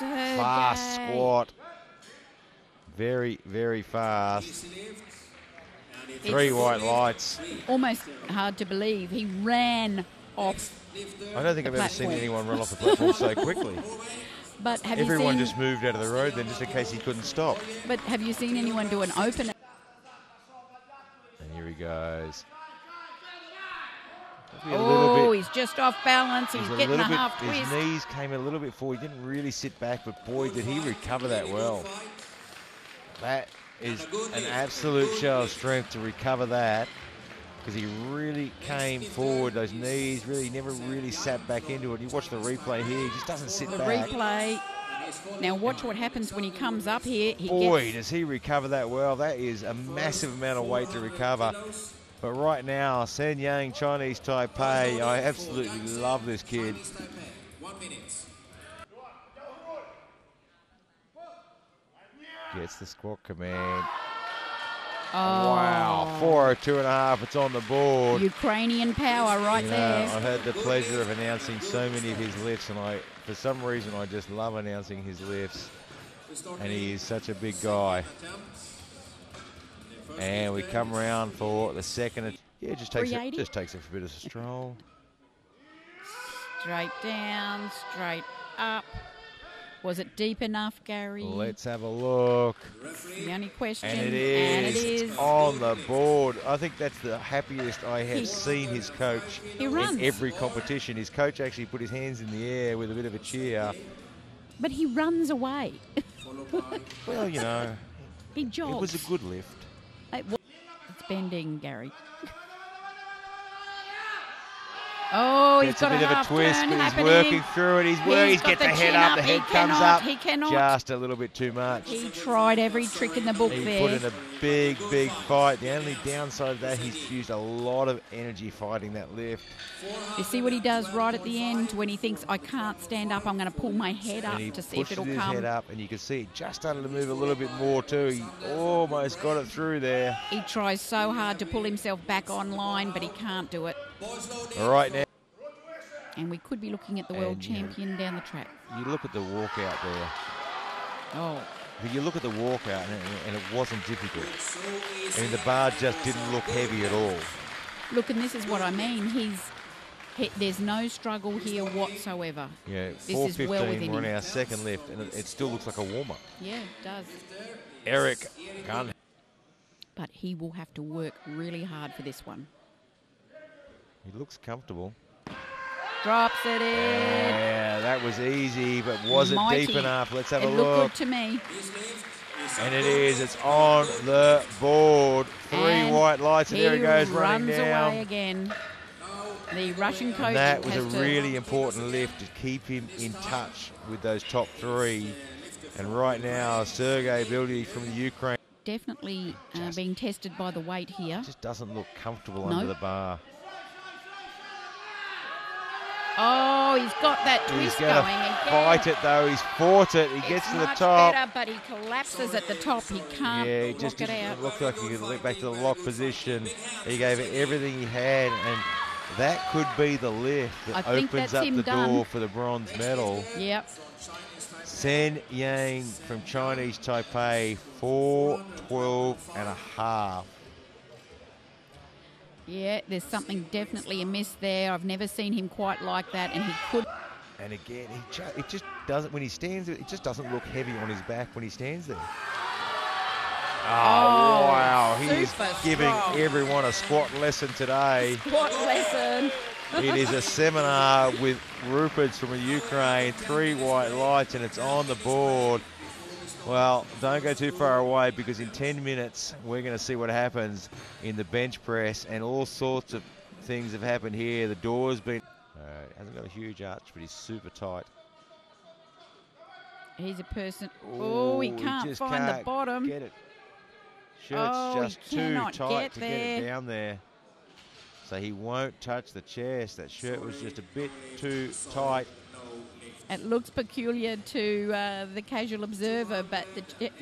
Fast squat. Very, very fast. 3 white lights. Almost hard to believe. He ran off. I don't think I've ever seen anyone run off the platform so quickly. But have Everyone you just moved out of the road then just in case he couldn't stop. But have you seen anyone do an open? And here he goes. Oh, he's just off balance. He's getting a half twist. His knees came a little bit forward. He didn't really sit back, but boy, did he recover that well. That is an absolute show of strength to recover that, because he really came forward. Those knees really never really sat back into it. You watch the replay here, he just doesn't sit back. The replay. Now watch what happens when he comes up here. Does he recover that well. That is a massive amount of weight to recover. But right now, Sen Yang, Chinese Taipei, I absolutely love this kid. Gets the squat command. Oh. Wow, 402.5, it's on the board. Ukrainian power right there. I've had the pleasure of announcing so many of his lifts, and for some reason, I just love announcing his lifts. And he is such a big guy. And we come around for the second. Yeah, just takes a bit of a stroll. Straight down, straight up. Was it deep enough, Gary? Let's have a look. The only question. And it is. It's on the board. I think that's the happiest I have seen his coach in every competition. His coach actually put his hands in the air with a bit of a cheer. But he runs away. Well, you know. He jogs. It was a good lift. It's bending, Gary. Oh, he's got a bit of a twist, but he's working through it. He's getting the head up. The head comes up. He cannot. Just a little bit too much. He tried every trick in the book there. He put in a big, big fight. The only downside of that, he's used a lot of energy fighting that lift. You see what he does right at the end when he thinks, I can't stand up, I'm going to pull my head up to see if it'll come. He pushes his head up, and you can see it just started to move a little bit more too. He almost got it through there. He tries so hard to pull himself back online, but he can't do it. All right now. And we could be looking at the world champion down the track. You look at the walkout there. Oh. But you look at the walkout, and it wasn't difficult. I mean, the bar just didn't look heavy at all. Look, and this is what I mean. There's no struggle here whatsoever. Yeah, this is well within we're on him. our second lift, and it still looks like a warm-up. Yeah, it does. Eric Gunn. But he will have to work really hard for this one. He looks comfortable. Drops it in. Yeah, that was easy, but was it deep enough? Let's have a look. It looked good to me. And it is. It's on the board. 3 white lights, and there he goes running down. He runs away again. The Russian coach. And that was a really important lift to keep him in touch with those top 3. And right now, Sergei Bilyi from the Ukraine. Definitely being tested by the weight here. Just doesn't look comfortable under the bar. Oh, he's got that twist going again. Fight it though. He's fought it. He gets to the top. Better, but he collapses at the top. He can't lock it out. It looked like he could look back to the lock position. He gave it everything he had, and that could be the lift that opens up the door for the bronze medal. Yep. Sen Yang from Chinese Taipei, 4:12.5. Yeah, there's something definitely amiss there. I've never seen him quite like that, and he could. And again, it just doesn't, when he stands there, it just doesn't look heavy on his back when he stands there. Oh, wow. He is giving everyone a squat lesson today. Squat lesson. It is a seminar with Rubets from the Ukraine, 3 white lights, and it's on the board. Well, don't go too far away, because in 10 minutes we're going to see what happens in the bench press, and all sorts of things have happened here. The door's been... hasn't got a huge arch, but he's super tight. He's a person... Oh, he can't find the bottom. Get it. Shirt's just too tight to get it down there. So he won't touch the chest. That shirt was just a bit too tight. It looks peculiar to the casual observer, but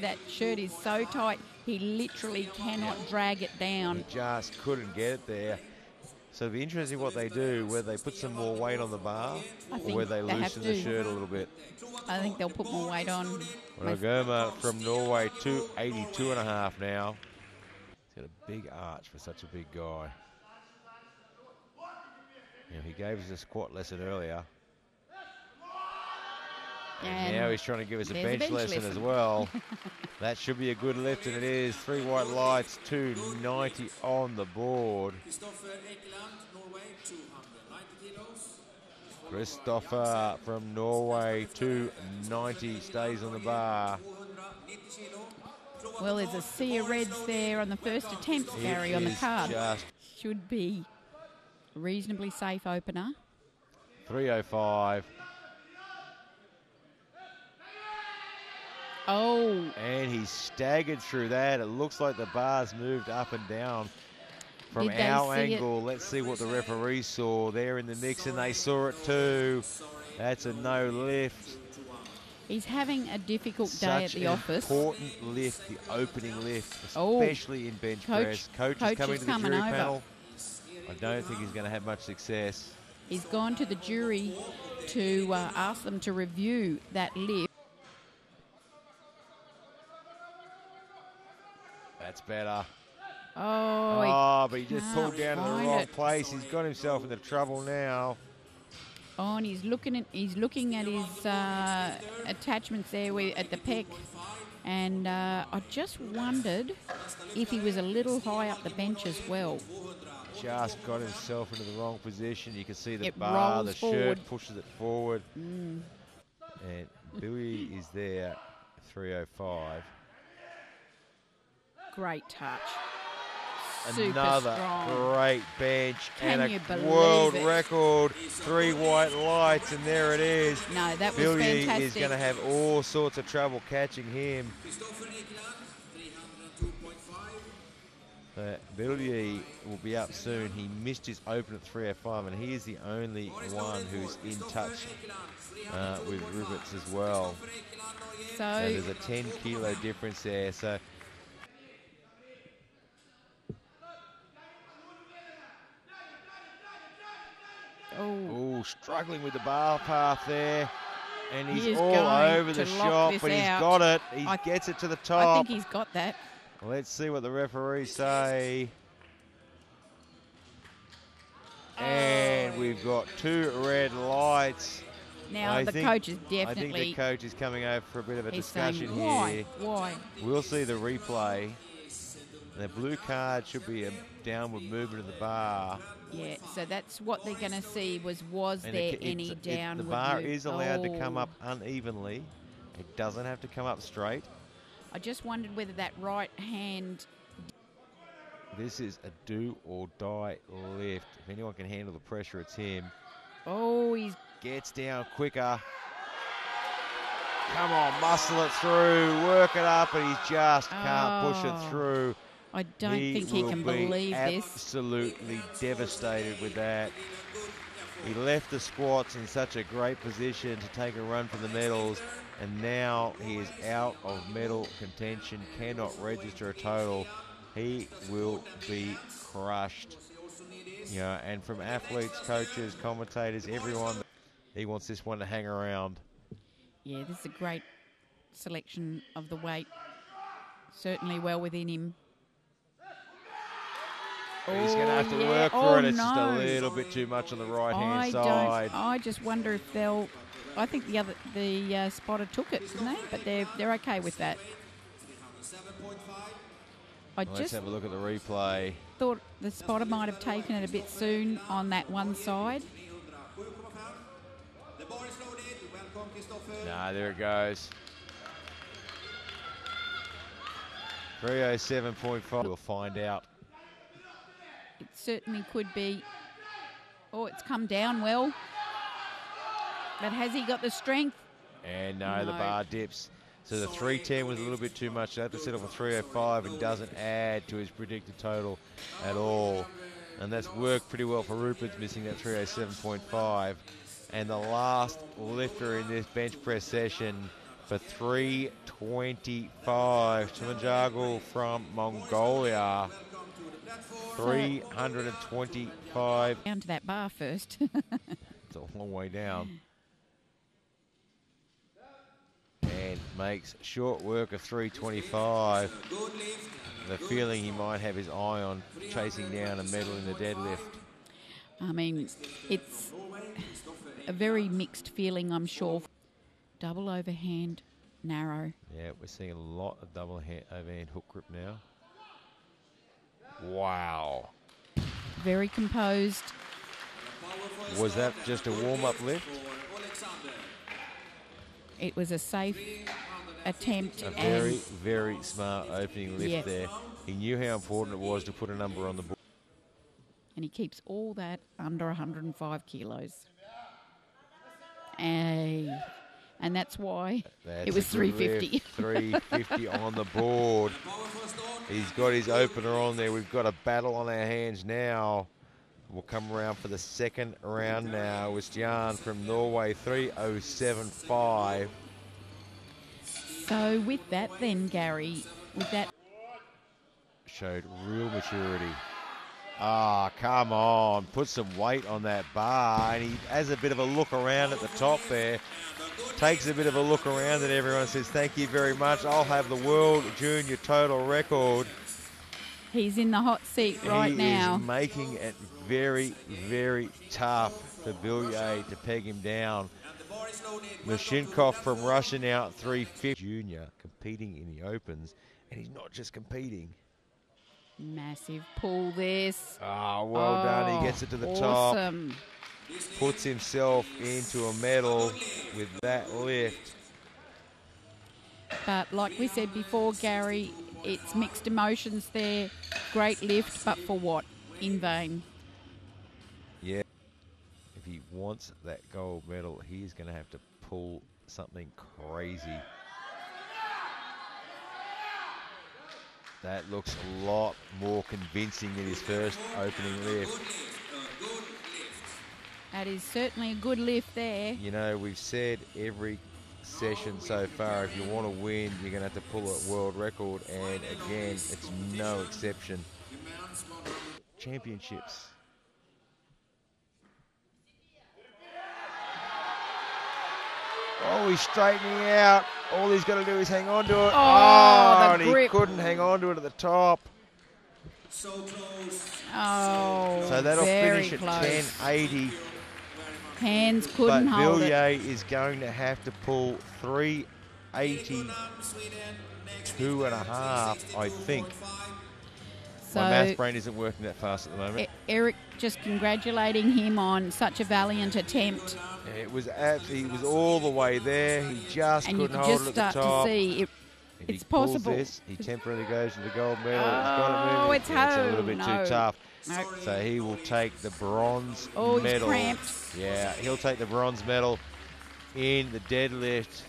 that shirt is so tight, he literally cannot drag it down. He just couldn't get it there. So it'll be interesting what they do, whether they put some more weight on the bar or whether they loosen the shirt a little bit. I think they'll put more weight on. Rogoma from Norway, 282.5 now. He's got a big arch for such a big guy. You know, he gave us a squat lesson earlier. And now he's trying to give us a bench lesson as well. That should be a good lift, and it is. 3 white lights, 290 on the board. Christopher from Norway, 290, stays on the bar. Well, there's a sea of reds there on the first attempt, Gary, on the card. Should be a reasonably safe opener. 305. Oh. And he staggered through that. It looks like the bar's moved up and down from our angle. Let's see what the referee saw. They're in the mix and they saw it too. That's a no lift. He's having a difficult day at the office. Important lift, the opening lift, especially in bench press. Coach is coming to the jury panel. I don't think he's going to have much success. He's gone to the jury to ask them to review that lift. That's better. Oh, but he just pulled down in the wrong place. He's got himself into trouble now. Oh, and he's looking at his attachments there at the pec, and I just wondered if he was a little high up the bench as well. Just got himself into the wrong position. You can see the bar, the shirt pushes it forward. And Bilyi is there, 305. Great touch. Another great bench and a world record. 3 white lights, and there it is. No, that was fantastic. Bilyi is going to have all sorts of trouble catching him. Bilyi will be up soon. He missed his open at 305, and he is the only one who's in touch with Rubets as well. So there's a 10-kilo difference there. So. Oh, struggling with the bar path there. And he's all over the shop, but he's got it. He gets it to the top. I think he's got that. Let's see what the referees say. And we've got 2 red lights. Now the coach is definitely... I think the coach is coming over for a bit of a discussion here. Why? We'll see the replay. The blue card should be a downward movement of the bar. Yeah, so that's what they're going to see was there any downward The bar is allowed to come up unevenly. It doesn't have to come up straight. I just wondered whether that right hand... This is a do-or-die lift. If anyone can handle the pressure, it's him. Oh, he gets down quicker. Come on, muscle it through, work it up, and he just can't push it through. I don't think he can believe this. Absolutely devastated with that. He left the squats in such a great position to take a run for the medals, and now he is out of medal contention, cannot register a total. He will be crushed. You know, and from athletes, coaches, commentators, everyone, he wants this one to hang around. Yeah, this is a great selection of the weight. Certainly well within him. He's going to have to work for it. It's just a little bit too much on the right-hand side. I just wonder if they'll... I think the spotter took it, didn't they? But they're okay with that. Let's have a look at the replay. Thought the spotter might have taken it a bit soon on that one side. Nah, there it goes. 307.5. We'll find out. It certainly could be. Oh, it's come down well. But has he got the strength? And no, the bar dips. So the 310 was a little bit too much. They have to settle for 305 and doesn't add to his predicted total at all. And that's worked pretty well for Rupert, missing that 307.5. And the last lifter in this bench press session for 325, Chimajagul from Mongolia. 325. Down to that bar first. It's a long way down. And makes short work of 325. The feeling he might have his eye on chasing down a medal in the deadlift. I mean, it's a very mixed feeling, I'm sure. Double overhand, narrow. Yeah, we're seeing a lot of double overhand hook grip now. Wow. Very composed. Was that just a warm-up lift? It was a safe attempt. A very, very smart opening lift there. He knew how important it was to put a number on the board. And he keeps all that under 105 kilos. And that's why it was 350. 350 on the board. He's got his opener on there. We've got a battle on our hands now. We'll come around for the second round now. With Jan from Norway, 3:07.5. So with that then, Gary, with that... Showed real maturity. Ah, come on. Put some weight on that bar. And he has a bit of a look around at the top there. Takes a bit of a look around at everyone and says, thank you very much. I'll have the world junior total record. He's in the hot seat right now. He is making it very, very tough for Bilyi to peg him down. Mashintsov from Russia now at 350. Junior competing in the Opens, and he's not just competing. Massive pull this. Ah, well done. He gets it to the top. Puts himself into a medal with that lift. But like we said before, Gary, it's mixed emotions there. Great lift, but for what? In vain. Yeah. If he wants that gold medal, he's going to have to pull something crazy. That looks a lot more convincing than his first opening lift. That is certainly a good lift there. You know, we've said every session so far, if you want to win, you're going to have to pull a world record, and again, it's no exception. Championships. Oh, he's straightening out. All he's got to do is hang on to it. Oh, and he couldn't hang on to it at the top. So close. So that'll finish at 1080. Hands couldn't hold it. But Bilyi is going to have to pull 382.5, I think. So my math brain isn't working that fast at the moment. Eric just congratulating him on such a valiant attempt. It was he was all the way there. He just couldn't hold it at the top. And you could just start to see it's possible. This, he temporarily goes to the gold medal. Oh, it's a little bit too tough. No. So he will take the bronze medal. He's cramped. Yeah, he'll take the bronze medal in the deadlift.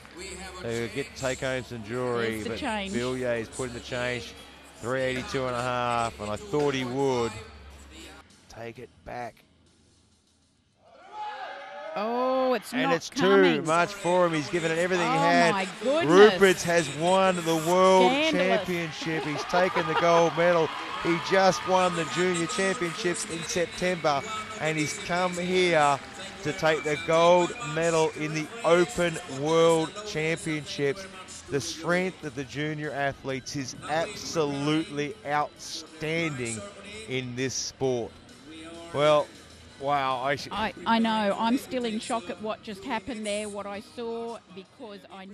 He'll take home some jewelry. But Bilyi is putting the change, 382.5, and I thought he would take it back. Oh, it's and not it's coming. Too much for him. He's given it everything he had. Oh, my goodness. Rubets has won the World Championship. He's taken the gold medal. He just won the Junior Championships in September, and he's come here to take the gold medal in the Open World Championships. The strength of the junior athletes is absolutely outstanding in this sport. Well, wow. I know. I'm still in shock at what just happened there, what I saw, because I